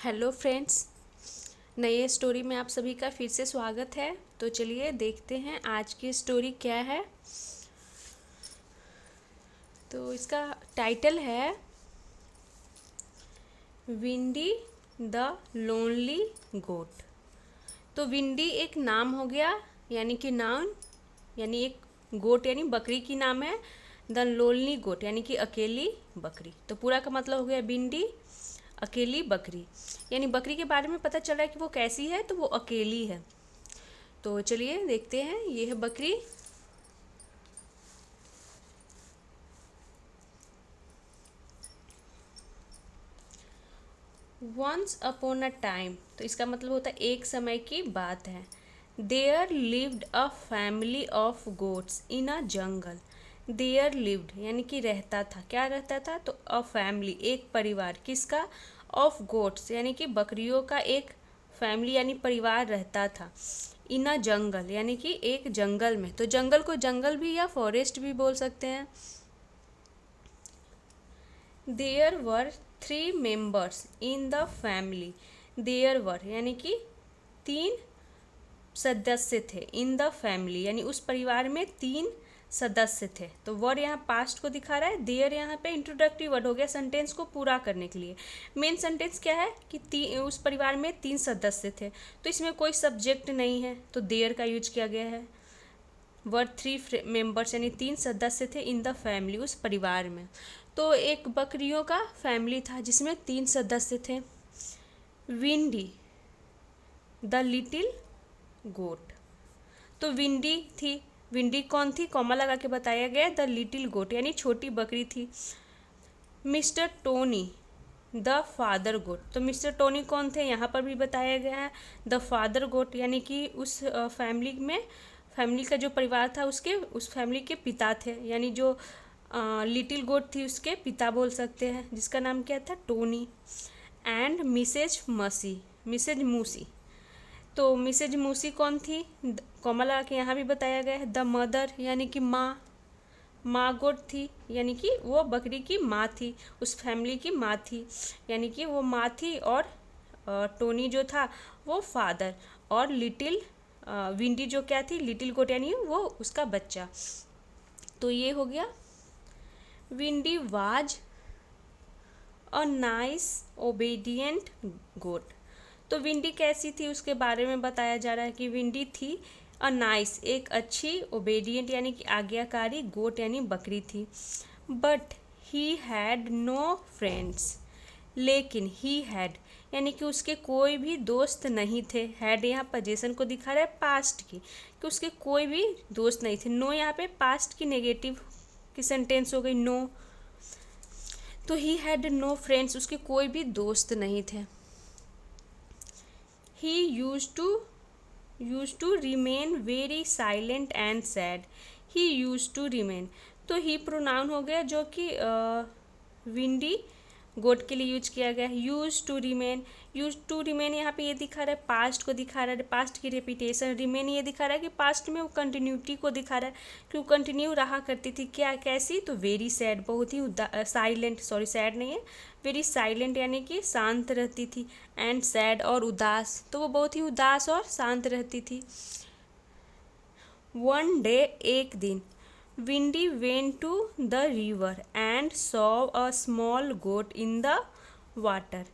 Hello friends, नए story में आप सभी का फिर से स्वागत है। तो चलिए देखते हैं आज की स्टोरी क्या है। तो इसका टाइटल है विंडी द लोनली गोट। तो विंडी एक नाम हो गया, यानी कि नाउन, यानी एक गोट यानी बकरी की नाम है। द लोनली गोट यानी कि अकेली बकरी। तो पूरा का मतलब हो गया विंडी अकेली बकरी, यानी बकरी के बारे में पता चल रहा है कि वो कैसी है, तो वो अकेली है। तो चलिए देखते हैं, ये है बकरी। वंस अपॉन अ टाइम, तो इसका मतलब होता है एक समय की बात है। There lived a family of goats in a jungle. There lived यानी कि रहता था, क्या रहता था, तो अ फैमिली एक परिवार, किसका, ऑफ गोट्स यानी कि बकरियों का एक फैमिली यानी परिवार रहता था। इन अ जंगल यानी कि एक जंगल में, तो जंगल को जंगल भी या फॉरेस्ट भी बोल सकते हैं। There were 3 members in the family. There were यानी कि 3 सदस्य थे, इन द फैमिली यानी उस परिवार में 3 सदस्य थे। तो वर्ड यहाँ पास्ट को दिखा रहा है, देयर यहाँ पे इंट्रोडक्टिव वर्ड हो गया सेंटेंस को पूरा करने के लिए। मेन सेंटेंस क्या है कि उस परिवार में 3 सदस्य थे, तो इसमें कोई सब्जेक्ट नहीं है, तो देयर का यूज किया गया है। वर 3 मेंबर्स यानी 3 सदस्य थे इन द फैमिली उस परिवार में। तो एक बकरियों का फैमिली था जिसमें 3 सदस्य थे। विंडी द लिटिल गोट, तो विंडी थी। विंडी कौन थी, कॉमा लगा के बताया गया। द लिटिल गोट यानी छोटी बकरी थी। मिस्टर टोनी द फादर गोट, तो मिस्टर टोनी कौन थे, यहाँ पर भी बताया गया है। द फादर गोट यानी कि उस फैमिली का जो परिवार था उसके उस फैमिली के पिता थे, यानी जो लिटिल गोट थी उसके पिता बोल सकते हैं, जिसका नाम क्या था, Tony. And Mrs Mossy, Mrs Moosy, तो मिसेज मूसी कौन थी, कॉमा लगा के यहाँ भी बताया गया है। द मदर यानी कि माँ, माँ गोट थी यानी कि वो बकरी की माँ थी, उस फैमिली की माँ थी, यानी कि वो माँ थी। और टोनी जो था वो फादर, और लिटिल विंडी जो क्या थी, लिटिल गोट यानी वो उसका बच्चा। तो ये हो गया। Windy was a nice obedient goat, तो विंडी कैसी थी उसके बारे में बताया जा रहा है कि विंडी थी अ नाइस एक अच्छी, ओबेडियंट यानी कि आज्ञाकारी, गोट यानी बकरी थी। But he had no friends, लेकिन ही हैड यानी कि उसके कोई भी दोस्त नहीं थे। हैड यहाँ पोजीशन को दिखा रहा है पास्ट की, कि उसके कोई भी दोस्त नहीं थे। नो यहाँ पे पास्ट की नेगेटिव की सेंटेंस हो गई, नो। तो ही हैड नो फ्रेंड्स, उसके कोई भी दोस्त नहीं थे। He used to remain very silent and sad. He used to remain, तो ही प्रोनाउन हो गया जो कि विंडी गोट के लिए यूज किया गया है। यूज टू रिमेन यहाँ पे ये दिखा रहा है पास्ट को दिखा रहा है, पास्ट की रेपिटेशन। रिमेन ये दिखा रहा है कि पास्ट में वो कंटिन्यूटी को दिखा रहा है कि वो कंटिन्यू रहा करती थी, क्या कैसी, तो वेरी सैड, बहुत ही साइलेंट, सॉरी सैड नहीं है, वेरी साइलेंट यानी कि शांत रहती थी। एंड सैड और उदास, तो वो बहुत ही उदास और शांत रहती थी। वन डे एक दिन, Windy went to the river and saw a small goat in the water.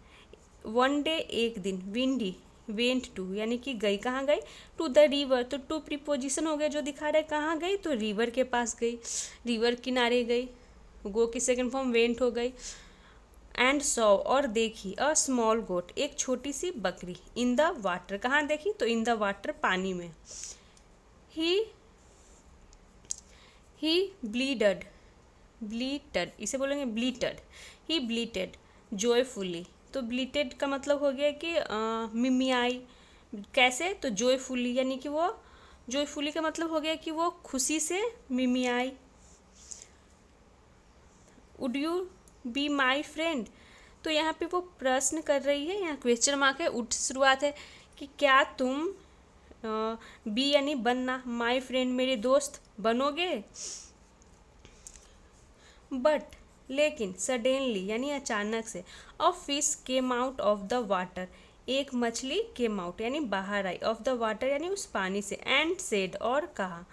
One day एक दिन, विंडी वेंट टू यानी कि गई, कहाँ गई, टू द रिवर, तो टू प्रीपोजिशन हो गया जो दिखा रहा है कहाँ गई, तो रिवर के पास गई, रिवर किनारे गई। गो की सेकेंड फॉर्म वेंट हो गई। एंड सॉ और देखी, अ स्मॉल गोट एक छोटी सी बकरी, इन द वाटर कहाँ देखी, तो इन द वाटर पानी में। ही ही ब्लीटेड इसे बोलेंगे ब्लीटेड। ही ब्लीटेड जॉयफुली, तो ब्लीटेड का मतलब हो गया कि मिमियाई, कैसे, तो जॉयफुली यानी कि वो, जॉयफुली का मतलब हो गया कि वो खुशी से मिमियाई। Would you be my friend, तो यहाँ पे वो प्रश्न कर रही है, यहाँ क्वेश्चन मार्क है, उठ शुरुआत है कि क्या तुम बी यानी बनना, माई फ्रेंड मेरे दोस्त बनोगे। बट लेकिन, सडेनली यानी अचानक से, a fish came out of the water, एक मछली केम आउट यानी बाहर आई, ऑफ द वाटर यानी उस पानी से, एंड सेड और कहा,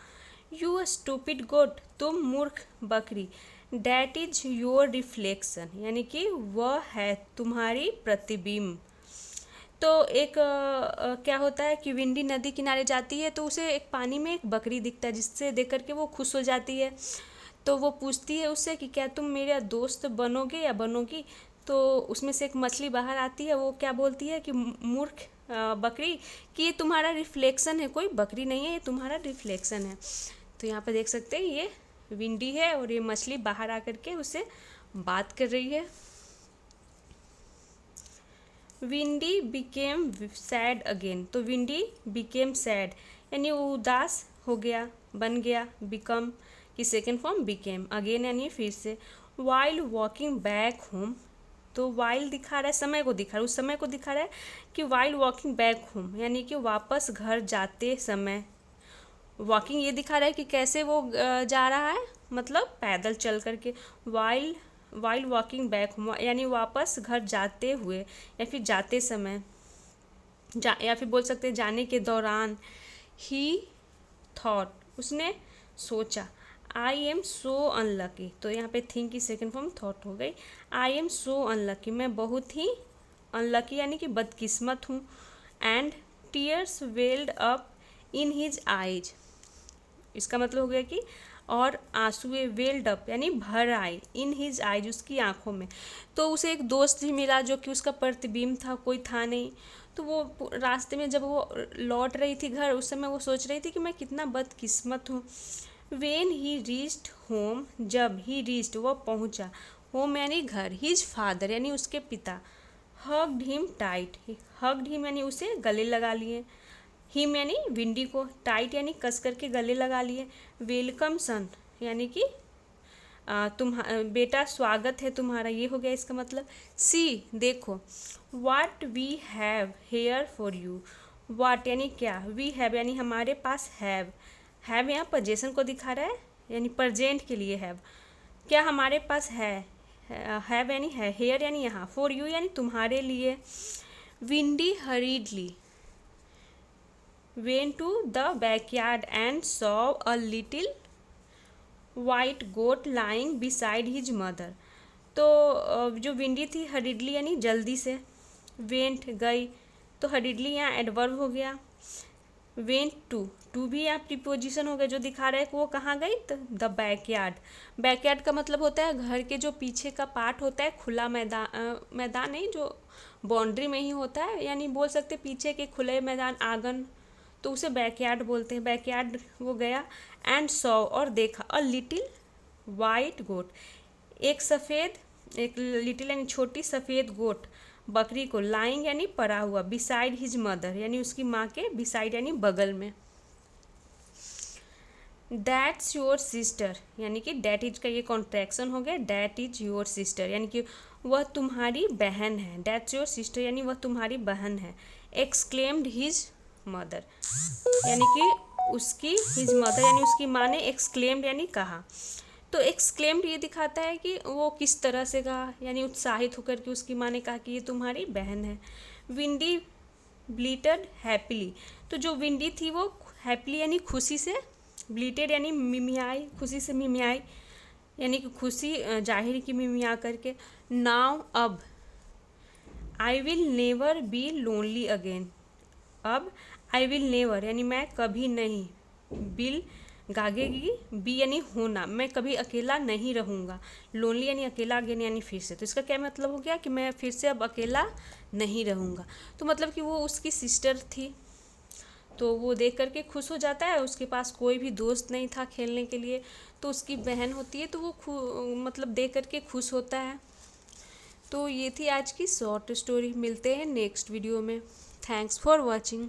यू स्टूपिड गोट, तुम मूर्ख बकरी, डैट इज योर रिफ्लेक्शन यानी कि वह है तुम्हारी प्रतिबिंब। तो एक क्या होता है कि विंडी नदी किनारे जाती है तो उसे एक पानी में एक बकरी दिखता है जिससे देख करके वो खुश हो जाती है। तो वो पूछती है उससे कि क्या तुम मेरा दोस्त बनोगे या बनोगी। तो उसमें से एक मछली बाहर आती है, वो क्या बोलती है कि मूर्ख बकरी, कि ये तुम्हारा रिफ्लेक्शन है, कोई बकरी नहीं है, ये तुम्हारा रिफ्लेक्शन है। तो यहाँ पर देख सकते हैं ये विंडी है और ये मछली बाहर आकर के उससे बात कर रही है। विंडी बिकेम सैड अगेन, तो विंडी बिकेम सैड यानी उदास हो गया, बन गया, बिकम की सेकेंड फॉर्म बिकेम, अगेन यानी फिर से। वाइल वॉकिंग बैक होम, तो वाइल दिखा रहा है समय को, दिखा रहा है उस समय को दिखा रहा है कि वाइल वॉकिंग बैक होम यानी कि वापस घर जाते समय। वॉकिंग ये दिखा रहा है कि कैसे वो जा रहा है, मतलब पैदल चल करके। वाइल वॉकिंग बैक होम यानी वापस घर जाते हुए या फिर जाते समय, या फिर बोल सकते हैं जाने के दौरान। ही थॉट, उसने सोचा। आई एम सो अनलकी, तो यहाँ पे थिंक की सेकेंड फॉर्म थॉट हो गई। आई एम सो अनलकी, मैं बहुत ही अनलकी यानी कि बदकिस्मत हूँ। And tears weld up in his eyes, इसका मतलब हो गया कि और आंसुएं वेल्ड अप यानी भर आए, इन हिज आइज उसकी आंखों में। तो उसे एक दोस्त भी मिला जो कि उसका प्रतिबिंब था, कोई था नहीं। तो वो रास्ते में जब वो लौट रही थी घर, उस समय वो सोच रही थी कि मैं कितना बदकिस्मत हूँ। वेन ही रीच्ड होम, जब ही रीच्ड वो पहुँचा, होम यानी घर, हिज फादर यानी उसके पिता, hugged him tight, hugged him यानी उसे गले लगा लिए, हिम यानी विंडी को, टाइट यानी कस करके गले लगा लिए। वेलकम सन यानी कि बेटा स्वागत है तुम्हारा, ये हो गया इसका मतलब। सी देखो, what we have here for you, what यानी क्या, वी हैव यानी हमारे पास, हैव यहाँ पोजेशन को दिखा रहा है यानी प्रजेंट के लिए हैव, क्या हमारे पास है, हैव यानी है, हेयर यानी यहाँ, फॉर यू यानी तुम्हारे लिए। Windy हरीडली went to the backyard and saw a little white goat lying beside his mother। तो जो विंडी थी हरिडली यानी जल्दी से, वेंट गई, तो हरिडली यहाँ एडवर्ब हो गया। वेंट टू भी यहाँ प्रीपोजिशन हो गया जो दिखा रहा है कि वो कहाँ गई, तो द बैकयार्ड। बैकयार्ड का मतलब होता है घर के जो पीछे का पार्ट होता है, खुला मैदान नहीं, जो बाउंड्री में ही होता है, यानी बोल सकते पीछे के खुले मैदान, आंगन, तो उसे बैकयार्ड बोलते हैं। बैकयार्ड वो गया, एंड सॉ और देखा, अ लिटिल वाइट गोट, एक सफ़ेद, एक लिटिल यानी छोटी सफ़ेद गोट, बकरी को, लाइंग यानी पड़ा हुआ, बिसाइड हिज मदर यानी उसकी माँ के, बिसाइड यानी बगल में। दैट्स योर सिस्टर यानी कि डैट इज का ये कॉन्ट्रैक्शन हो गया, डैट इज योर सिस्टर यानी कि वह तुम्हारी बहन है, दैट्स योर सिस्टर यानी वह तुम्हारी बहन है। एक्सक्लेम्ड हिज मदर यानी कि उसकी, हिज मदर यानी उसकी माँ ने, एक्सक्लेम्ड यानी कहा। तो एक्सक्लेम्ड ये दिखाता है कि वो किस तरह से कहा, यानी उत्साहित होकर के उसकी माँ ने कहा कि ये तुम्हारी बहन है। विंडी ब्लीटेड हैप्पीली, तो जो विंडी थी वो हैप्पीली यानी खुशी से, ब्लीटेड यानी मिमियाई, खुशी से मिमियाई यानी कि खुशी जाहिर की मिमिया करके। नाउ अब, I will never be lonely again, अब आई विल नेवर यानी मैं कभी नहीं, बिल गागेगी, बी यानी होना, मैं कभी अकेला नहीं रहूँगा, लोनली यानी अकेला, अगेन यानी फिर से। तो इसका क्या मतलब हो गया कि मैं फिर से अब अकेला नहीं रहूँगा। तो मतलब कि वो उसकी सिस्टर थी, तो वो देख करके खुश हो जाता है, उसके पास कोई भी दोस्त नहीं था खेलने के लिए, तो उसकी बहन होती है तो वो मतलब देख करके खुश होता है। तो ये थी आज की शॉर्ट स्टोरी, मिलते हैं नेक्स्ट वीडियो में। Thanks for watching.